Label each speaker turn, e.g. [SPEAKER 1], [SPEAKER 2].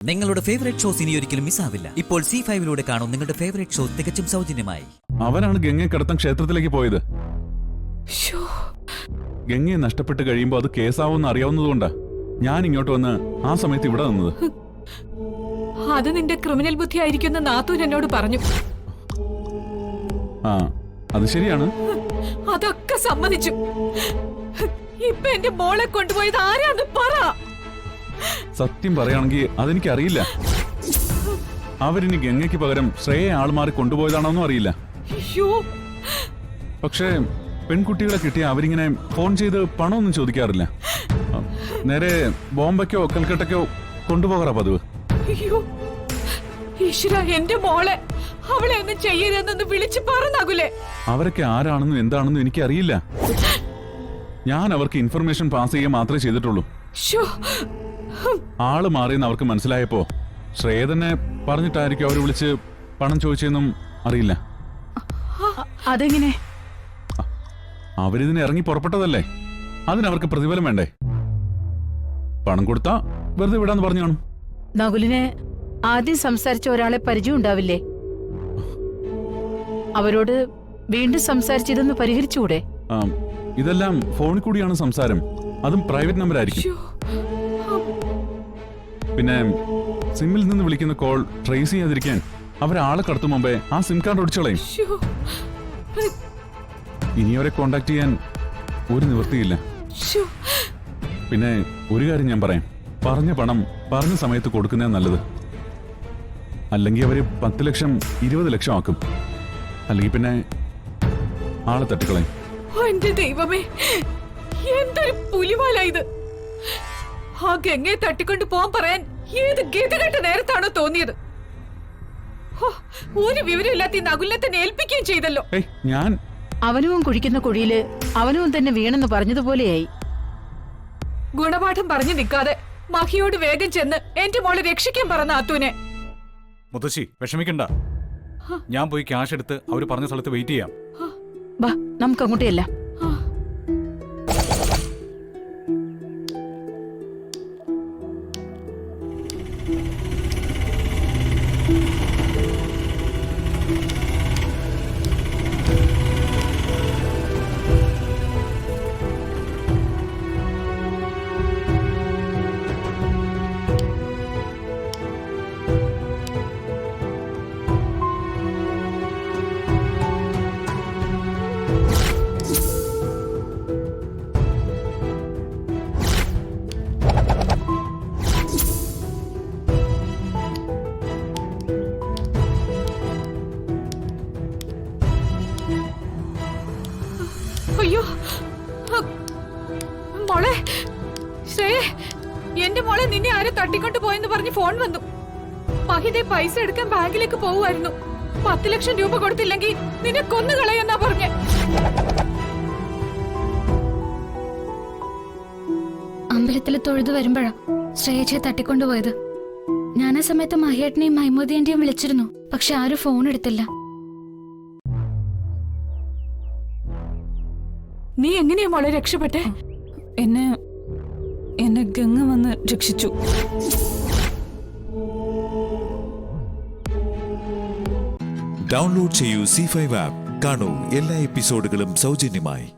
[SPEAKER 1] നിങ്ങളുടെ favourite shows ഇനി ഒരിക്കലും മിസ്സാവില്ല. ഇപ്പോൾ C5 കാണും നിങ്ങളുടെ ഫേവറേറ്റ് ഷോ തികച്ചും സൗജന്യമായി.
[SPEAKER 2] അവനാണ് ഗംഗയെ കടത്താൻ ക്ഷേത്രത്തിലേക്ക് പോയത്. ഗംഗയെ നഷ്ടപ്പെട്ട് കഴിയുമ്പോൾ അത് കേസാവുമെന്ന് അറിയാവുന്നതുകൊണ്ടാ ഞാൻ ഇങ്ങോട്ട് വന്ന് ആ സമയത്ത് ഇവിടെ നിന്നത്.
[SPEAKER 3] അത് നിന്റെ ക്രിമിനൽ ബുദ്ധി ആയിരിക്കും നാത്തൂൻ എന്നോട് പറഞ്ഞു.
[SPEAKER 2] ആ അത് ശരിയാണ്.
[SPEAKER 3] അതൊക്കെ സമ്മതിച്ചു. ഇപ്പൊ എന്റെ മോളെ കൊണ്ടുപോയത് ആരാന്ന് പറ.
[SPEAKER 2] സത്യം പറയുകയാണെങ്കിൽ അതെനിക്കറിയില്ല. അവരിനി ഗംഗയ്ക്ക് പകരം ശ്രേയെ ആൾമാറി കൊണ്ടുപോയതാണോന്നും അറിയില്ല. പക്ഷേ പെൺകുട്ടികളെ കിട്ടിയ അവരിങ്ങനെ ഫോൺ ചെയ്ത് പണമൊന്നും ചോദിക്കാറില്ല. നേരെ ബോംബയ്ക്കോ കൽക്കട്ടയ്ക്കോ കൊണ്ടുപോകാറാ പതിവ്.
[SPEAKER 3] എന്റെ മോളെ അവളെ ഒന്നും ചെയ്യരുതെന്നൊന്ന് വിളിച്ചു പറഞ്ഞാകൂലേ.
[SPEAKER 2] അവരൊക്കെ ആരാണെന്നും എന്താണെന്നും എനിക്കറിയില്ല. ഞാൻ അവർക്ക് ഇൻഫർമേഷൻ പാസ് ചെയ്യുക മാത്രമേ ചെയ്തിട്ടുള്ളൂ. ആള് മാറിയെന്ന് അവർക്ക് മനസ്സിലായപ്പോ ശ്രേയ തന്നെ പറഞ്ഞിട്ടായിരിക്കും അവർ വിളിച്ച് പണം ചോദിച്ചെന്നും അറിയില്ല.
[SPEAKER 3] അതെങ്ങനെ?
[SPEAKER 2] അവരിതിന് ഇറങ്ങി പുറപ്പെട്ടതല്ലേ, അതിനവർക്ക് പ്രതിഫലം വേണ്ടേ? പണം കൊടുത്താ വെറുതെ വിടാന്ന് പറഞ്ഞു കാണും.
[SPEAKER 4] നകുലിന് ആദ്യം സംസാരിച്ച ഒരാളെ പരിചയം ഉണ്ടാവില്ലേ? അവരോട് വീണ്ടും സംസാരിച്ചിതൊന്ന് പരിഹരിച്ചുകൂടെ?
[SPEAKER 2] ഇതെല്ലാം ഫോണിൽ കൂടിയാണ് സംസാരം, അതും പ്രൈവറ്റ് നമ്പർ ആയിരിക്കും. പിന്നെ സിമ്മിൽ നിന്ന് വിളിക്കുന്ന കോൾ ട്രേസ് ചെയ്യാതിരിക്കാൻ അവരാളെ കടത്തും മുമ്പേ ആ സിം കാർഡ് ഒടിച്ചോളയും. ഇനി അവരെ കോണ്ടാക്ട് ചെയ്യാൻ ഒരു നിവൃത്തിയില്ല. പിന്നെ ഒരു കാര്യം ഞാൻ പറയാം, പറഞ്ഞ പണം പറഞ്ഞ സമയത്ത് കൊടുക്കുന്നേ നല്ലത്. അല്ലെങ്കിൽ അവര് 10 ലക്ഷം 20 ലക്ഷം ആക്കും, അല്ലെങ്കിൽ പിന്നെ ആളെ തട്ടിക്കളയും.
[SPEAKER 3] എന്റെ ദൈവമേ, എന്തൊരു പുലിവാലായത്! ആ ഗംഗയെ തട്ടിക്കൊണ്ട് പോകാൻ പറയാൻ ഏത് ഗതികെട്ട നേരത്താണോ തോന്നിയത്? ഒരു വിവരമില്ലാത്ത ഈ നകുലിനെ തന്നെ ഏൽപ്പിക്കുകയും ചെയ്തല്ലോ.
[SPEAKER 2] ഞാൻ
[SPEAKER 4] അവനവും കുഴിക്കുന്ന കുഴിയില് അവനവും തന്നെ വീണെന്ന് പറഞ്ഞതുപോലെയായി.
[SPEAKER 3] ഗുണപാഠം പറഞ്ഞു നിൽക്കാതെ മഹിയോട് വേഗം ചെന്ന് എന്റെ മോളെ രക്ഷിക്കാൻ പറഞ്ഞ ആത്തൂനെ.
[SPEAKER 5] മുത്തശ്ശി വിഷമിക്കണ്ട, ഞാൻ പോയി ക്യാഷ് എടുത്ത് അവര് പറഞ്ഞ സ്ഥലത്ത് വെയിറ്റ് ചെയ്യാം.
[SPEAKER 4] ബാ, നമുക്ക് അങ്ങോട്ടേയല്ല.
[SPEAKER 3] അയ്യോ മോളെ ശ്രേയ, എന്റെ മോളെ നിന്നെ ആരും തട്ടിക്കൊണ്ട് പോയെന്ന് പറഞ്ഞ് ഫോൺ വന്നു. മഹിതെ പൈസ എടുക്കാൻ ബാങ്കിലേക്ക് പോവുമായിരുന്നു. 10 ലക്ഷം രൂപ കൊടുത്തില്ലെങ്കിൽ നിന്നെ കൊന്നുകളയെന്നാ പറഞ്ഞ.
[SPEAKER 6] അമ്പലത്തിൽ തൊഴുതു വരുമ്പോഴാ ശ്രേയച്ചയെ തട്ടിക്കൊണ്ടുപോയത്. ഞാൻ ആ സമയത്ത് മഹിയേട്ടനെയും മൈമോദിയന്റെയും വിളിച്ചിരുന്നു, പക്ഷെ ആരും ഫോൺ എടുത്തില്ല.
[SPEAKER 3] നീ എങ്ങനെയാ മോളെ രക്ഷപ്പെട്ടെ? എന്നെ ഗംഗ വന്ന് രക്ഷിച്ചു.
[SPEAKER 7] ഡൗൺലോഡ് ചെയ്യൂ C5 ആപ്പ്. കാണൂ എല്ലാ എപ്പിസോഡുകളും സൗജന്യമായി.